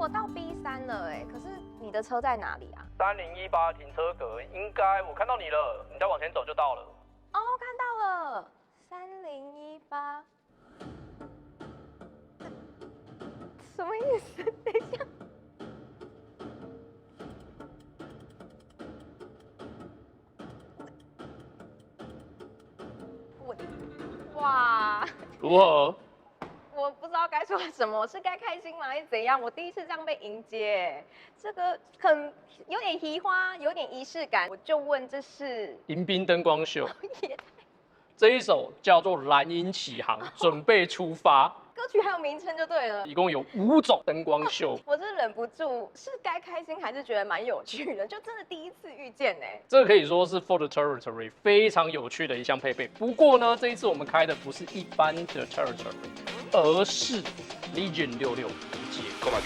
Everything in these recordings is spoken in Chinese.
我到 B3了哎，可是你的車在哪裡啊？3018停車格，应该我看到你了，你再往前走就到了。哦，看到了，3018。什么意思？等一下。哇！如何？我不知道该說什麼，是該開心嗎，還是怎樣？我第一次這樣被迎接，這個很有點奇花，有點儀式感。我就問，這是迎賓燈光秀。這一首叫做《藍鷹起航》，準備出發。歌曲還有名稱就對了。一共有5種燈光秀。我真的忍不住，是該開心還是覺得蠻有趣的？就真的第一次遇見哎。這個可以說是 Ford Territory 非常有趣的一項配備。不過呢，這一次我們開的不是一般的 Territory， 而是 Legion 66節。過來。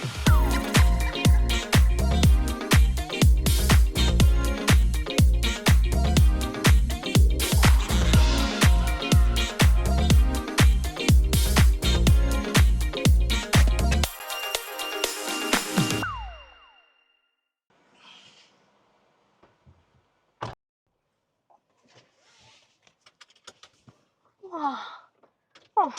哇，哦，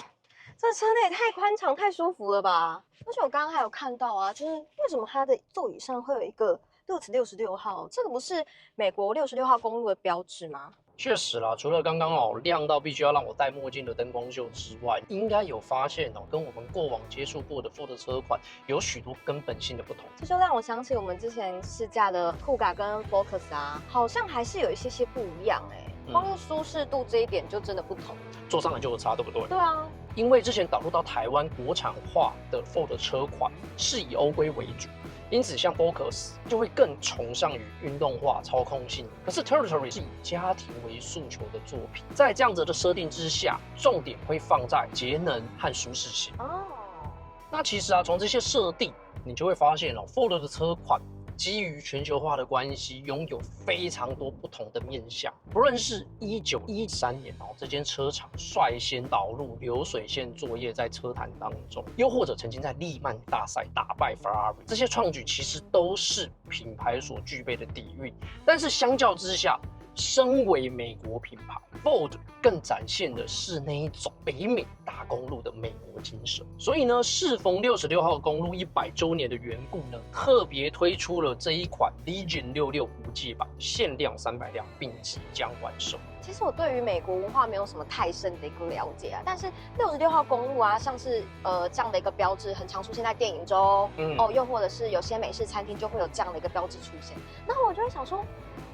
这车内也太宽敞、太舒服了吧！而且我刚刚還有看到啊，就是為什麼它的座椅上會有一個路齒66號？這個不是美國66號公路的標誌嗎？確實啦，除了剛剛亮到必須要讓我戴墨鏡的燈光秀之外，應該有發現跟我們過往接觸過的 Ford 車款有許多根本性的不同。這就讓我想起我們之前試駕的 Kuga 跟 Focus 啊，好像還是有一些不一樣哎。光是舒適度這一點就真的不同，坐上來就有差，對不對？對啊，因為之前導入到台灣國產化的 Ford 車款是以歐規為主，因此像 Focus 就會更崇尚於運動化、操控性。可是 Territory 是以家庭為訴求的作品，在這樣子的設定之下，重點會放在節能和舒適性。哦，那其實從這些設定，你就會發現Ford 的車款基於全球化的關係，擁有非常多不同的面向。不論是1913年這間車廠率先導入流水線作業在車壇當中，又或者曾經在利曼大賽打敗 Ferrari， 這些創舉其實都是品牌所具備的底蘊。但是相較之下，身為美國品牌 ，Ford 更展現的是那一種北美大公路的美國精神。所以呢，適逢66號公路100周年的緣故呢，特別推出了這一款 Legion 66無界版，限量300輛，並即將完售。其實我對於美國文化沒有什麼太深的一個了解啊，但是66號公路啊，像是這樣的一個標誌，很常出現在電影中，又或者是有些美式餐廳就會有這樣的一個標誌出現。然後我就會想說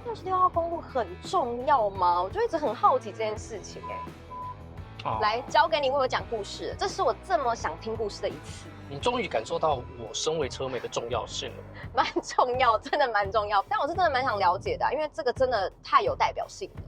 ，66號公路很重要嗎？我就一直很好奇這件事情來交給你為我講故事，這是我這麼想聽故事的一次。你終於感受到我身為車媒的重要性了。蠻重要，真的蠻重要。但我是真的蠻想了解的，因為這個真的太有代表性了。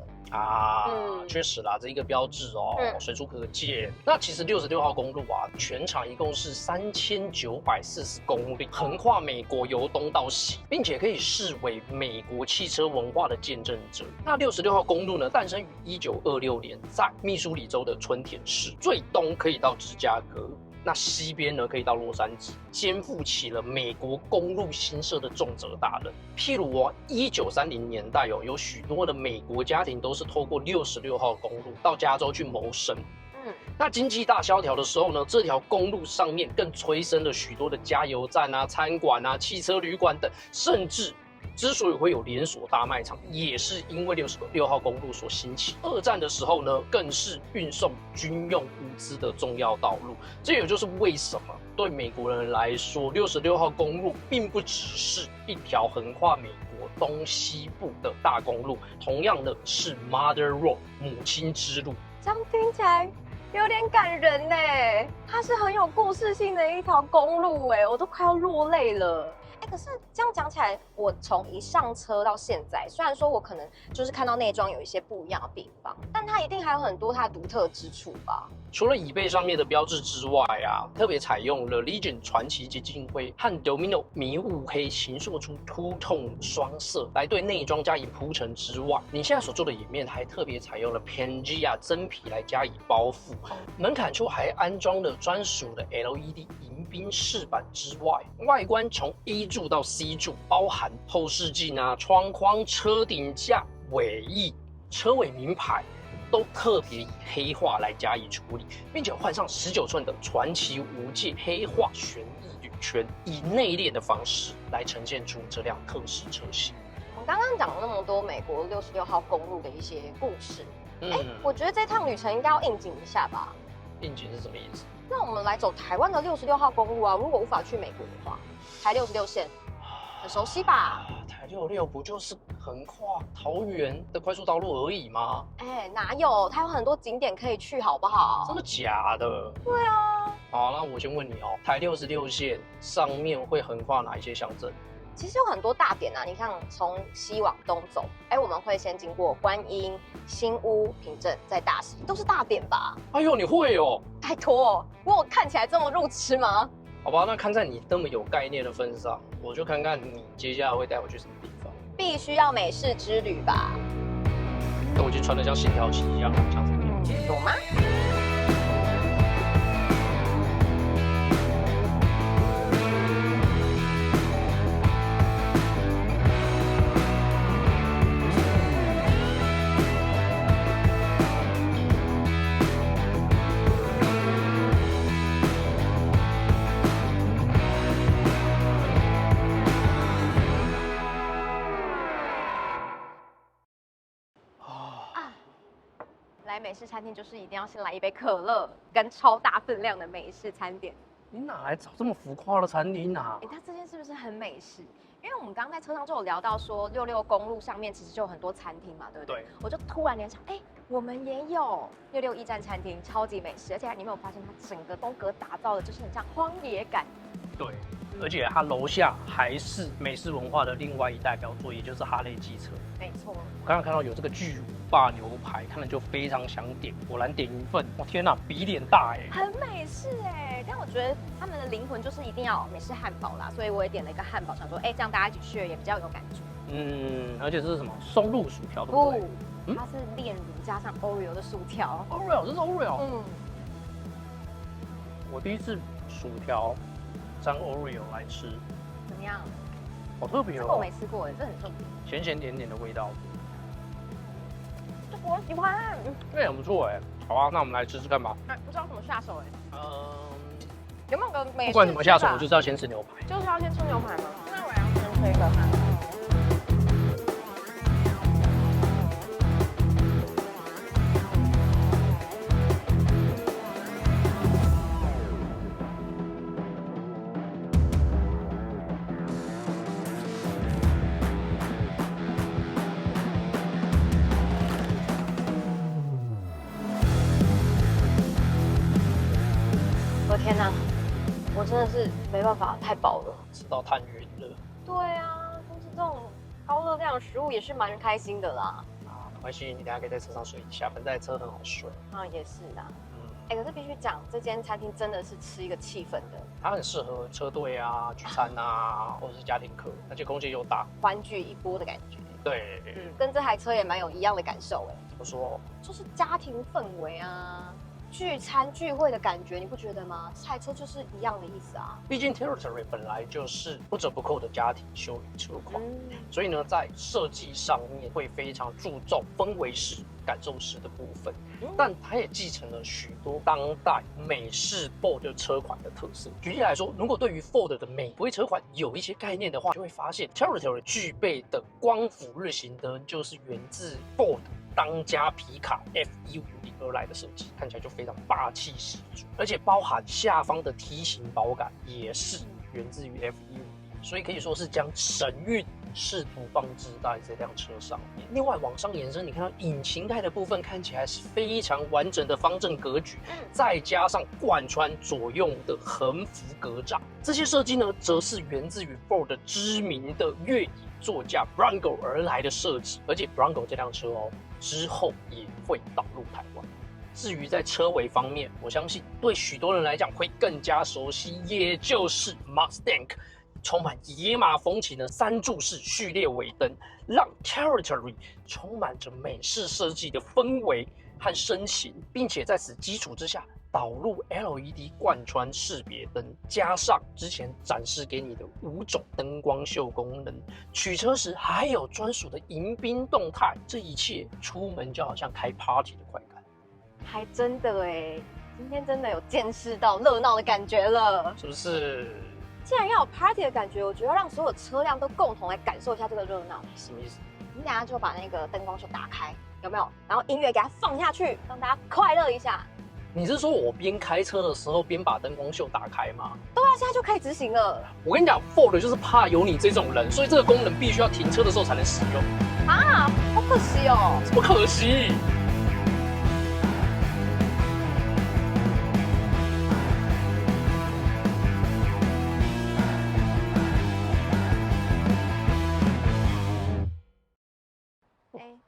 確實啦，這一個標誌隨處可見。那其實66號公路全長一共是3940公里，橫跨美國由東到西，並且可以視為美國汽車文化的見證者。那66號公路呢，誕生於1926年，在密蘇里州的春田市，最東可以到芝加哥。那西邊呢，可以到洛杉磯，肩負起了美國公路新設的重責大任。譬如1930年代有許多的美國家庭都是透過66號公路到加州去謀生。那經濟大蕭條的時候呢，這條公路上面更催生了許多的加油站啊、餐館啊、汽車旅館等，甚至之所以會有連鎖大賣場，也是因為66號公路所興起。二戰的時候呢，更是運送軍用物資的重要道路。這也就是為什麼對美國人來說，66號公路並不只是一條橫跨美國東西部的大公路，同樣的是 Mother Road 母親之路。這樣聽起來有點感人呢，它是很有故事性的一條公路哎，我都快要落淚了。可是這樣講起來，我從一上車到現在，雖然說我可能就是看到內裝有一些不一樣的地方，但它那一定還有很多它獨特之處吧？除了椅背上面的標誌之外啊，特別採用了 Legion 傳奇結晶灰和 Domino 迷霧黑形塑出凸痛雙色來對內裝加以鋪陳之外，你現在所做的椅面還特別採用了 Pangea 真皮來加以包覆，門檻處還安裝了專屬的 LED 迎賓飾板之外，外觀從 A 柱到 C 柱，包含後視鏡啊、窗框、車頂架、尾翼、車尾名牌。都特別以黑化來加以處理，並且換上19寸的傳奇無界黑化旋翼鋁圈，以內斂的方式來呈現出這輛特仕車型。我剛剛講了那麼多美國66號公路的一些故事，我覺得這趟旅程應該要應景一下吧？應景是什麼意思？那我們來走台灣的66號公路啊，如果無法去美國的話，台66線很熟悉吧？台66不就是橫跨桃園的快速道路而已嗎？哪有？它有很多景點可以去，好不好？真的假的？對啊。好，那我先問你哦，台66線上面會橫跨哪一些鄉鎮？其實有很多大點啊，你看從西往東走，我們會先經過觀音、新屋、平鎮，再大溪，都是大點吧？哎呦，你會哦！拜託，我看起來這麼路痴嗎？好吧，那看在你這麼有概念的份上，我就看看你接下來會帶我去什麼地方。必須要美式之旅吧？那我已經穿得像線條旗一樣，像什麼樣？有嗎？来美式餐廳就是一定要先來一杯可樂跟超大分量的美式餐點。你哪來找這麼浮誇的餐廳啊？它這件是不是很美式？因為我們剛剛在車上就有聊到說，66公路上面其實就有很多餐廳嘛，對不對？對。我就突然聯想，我們也有66驛站餐廳，超級美式，而且你有沒有發現它整個風格打造的就是很像荒野感？對。而且它樓下還是美式文化的另外一代表作，也就是哈雷機車。沒錯。我剛剛看到有這個巨無霸牛排，看了就非常想點，果然點一份，我天哪，比臉大哎，很美式哎。但我覺得他們的靈魂就是一定要美式漢堡啦，所以我也點了一個漢堡，想說，這樣大家一起吃也比較有感覺。而且这是什麼松露薯條，對不對？它是煉乳加上 Oreo 的薯條。Oreo，這是 Oreo。我第一次薯條沾 Oreo 來吃，怎麼樣？好特別哦！這個我沒吃過哎，這很特別，鹹鹹甜甜的味道。這個我喜歡，很不錯哎。好啊，那我們來吃吃看吧。不知道怎麼下手哎。有沒有個美式？不管怎麼下手，我就是要先吃牛排。就是要先吃牛排嗎？那我要先吃一個漢堡。天哪，我真的是沒辦法，太飽了，吃到太暈了。對啊，就是這種高熱量的食物也是蠻開心的啦。沒關係，你等下可以在車上睡一下，反正在車很好睡。也是啦。可是必須講，這間餐廳真的是吃一個氣氛的。它很適合車隊啊、聚餐啊，或者是家庭客，而且空間又大，歡聚一波的感覺。對，跟這台車也蠻有一樣的感受哎。怎麼說？就是家庭氛圍啊。聚餐聚會的感覺，你不覺得嗎？這台車就是一樣的意思啊。畢竟 Territory 本來就是不折不扣的家庭休旅車款，所以呢，在設計上面會非常注重氛圍式、感受式的部分。但它也繼承了許多當代美式 Ford 車款的特色。舉例來說，如果對於 Ford 的美規車款有一些概念的話，就會發現 Territory 具備的光伏日行燈就是源自 Ford 當家皮卡 F150而來的設計，看起來就非常霸氣十足，而且包含下方的梯形保桿也是源自於 F150，所以可以說是將神韻試圖放置在這輛車上面。另外往上延伸，你看到引擎蓋的部分看起來是非常完整的方正格局，再加上貫穿左右的橫幅格柵，這些設計呢，則是源自於 Ford 知名的越野座駕 Bronco 而來的設計。而且 Bronco 這輛車之後也會導入台灣。至於在車尾方面，我相信對許多人來講會更加熟悉，也就是 Mustang 充滿野馬風情的3柱式序列尾燈，讓 Territory 充滿着美式設計的氛圍和身形，並且在此基礎之下導入 LED 貫穿識別燈，加上之前展示給你的5種燈光秀功能，取車時還有專屬的迎賓動態，這一切出門就好像開 party 的快感。還真的哎，今天真的有見識到熱鬧的感覺了，是不是？既然要有 party 的感覺，我覺得要讓所有車輛都共同來感受一下這個熱鬧。什麼意思？你等下就把那個燈光秀打開，有沒有？然後音樂給它放下去，讓大家快樂一下。你是說我邊開車的时候邊把燈光秀打開嗎？对啊，現在就可以執行了。我跟你講 ，Ford 就是怕有你這種人，所以這個功能必須要停車的時候才能使用。啊，好可惜哦。怎麼可惜？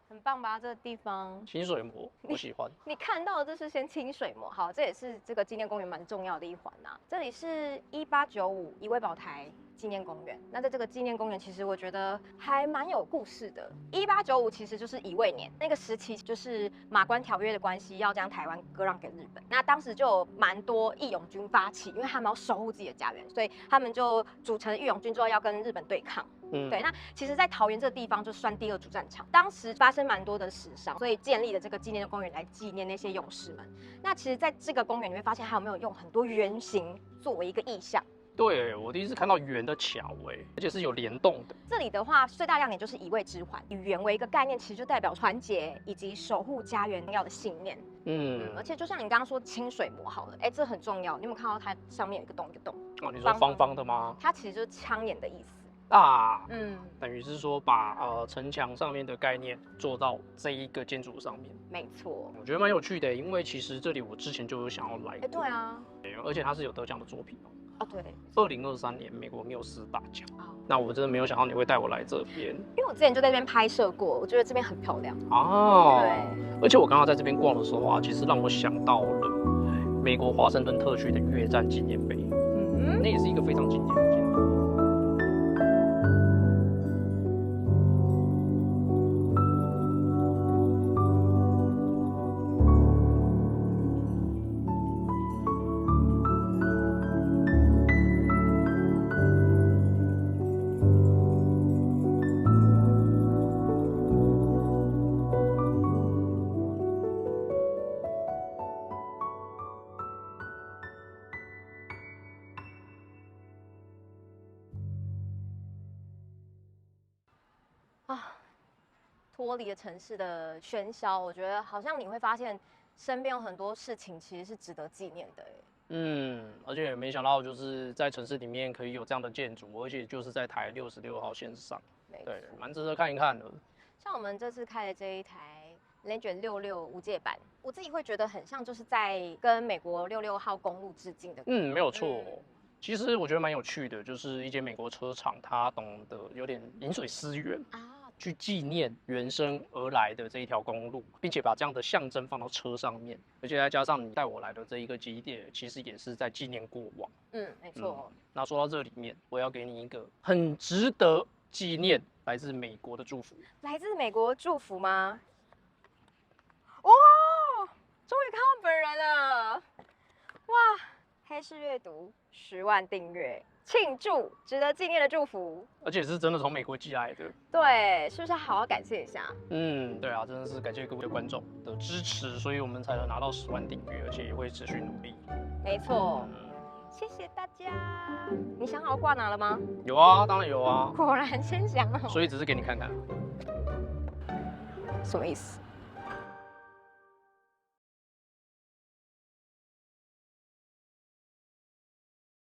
很棒吧？这个地方清水模，我喜歡。你看到的這是先清水模，好，這也是這個紀念公園蠻重要的一環吶。這裡是1895乙未保台紀念公園。那在這個紀念公園，其實我覺得還蠻有故事的。1895其實就是乙未年，那個時期就是馬關條約的關係，要將台灣割讓給日本。那當時就有蠻多義勇軍發起，因為他們要守護自己的家園，所以他們就組成義勇軍之後要跟日本對抗。對，那其實，在桃園這個地方就算第2主戰場，當時發生蠻多的死傷，所以建立了這個紀念公園來紀念那些勇士們。那其實，在這個公園你會發現，還有沒有用很多圓形作為一個意象？對，我第一次看到圓的橋，而且是有聯動的。這裡的話，最大亮點就是乙未之環，以圓為一個概念，其實就代表團結以及守護家園要的信念。而且就像你剛剛說清水模好了，這很重要。你有沒有看到它上面有一個洞一個洞？哦，你說方方的嗎？它其實就是槍眼的意思。等於是說把城牆上面的概念做到這一個建築上面。沒錯，我覺得蠻有趣的，因為其實這裡我之前就有想要來。對啊，而且它是有得獎的作品哦。對，2023年美國繆斯大獎。那我真的沒有想到你會帶我來這邊，因為我之前就在這邊拍攝過，我覺得這邊很漂亮。對，而且我剛剛在這邊逛的時候啊，其實讓我想到了美國華盛頓特區的越戰紀念碑。那也是一個非常經典的建築。脫離了城市的喧囂，我覺得好像你會發現身邊有很多事情其實是值得紀念的。而且也沒想到就是在城市裡面可以有這樣的建築，而且就是在台66號線上，對，蠻值得看一看的。像我們這次開的這一台 Legend 66無界版，我自己會覺得很像就是在跟美國66號公路致敬的。沒有錯。其實我覺得蠻有趣的，就是一間美國車廠，它懂得有點飲水思源去紀念原生而來的這一條公路，並且把這樣的象徵放到車上面，而且再加上你帶我來的這一個基地，其實也是在紀念過往。沒錯。那說到這裡面，我要給你一個很值得紀念來自美國的祝福。來自美國的祝福嗎？哇，終於看到本人了！哇，黑市閱讀10萬訂閱。慶祝值得紀念的祝福，而且是真的從美國寄來的。對，是不是要好好感謝一下？對啊，真的是感謝各位觀眾的支持，所以我們才能拿到10萬訂閱，而且也會持續努力。沒錯，謝謝大家。你想好掛哪了嗎？有啊，當然有啊。果然先想好。所以只是給你看看。什麼意思？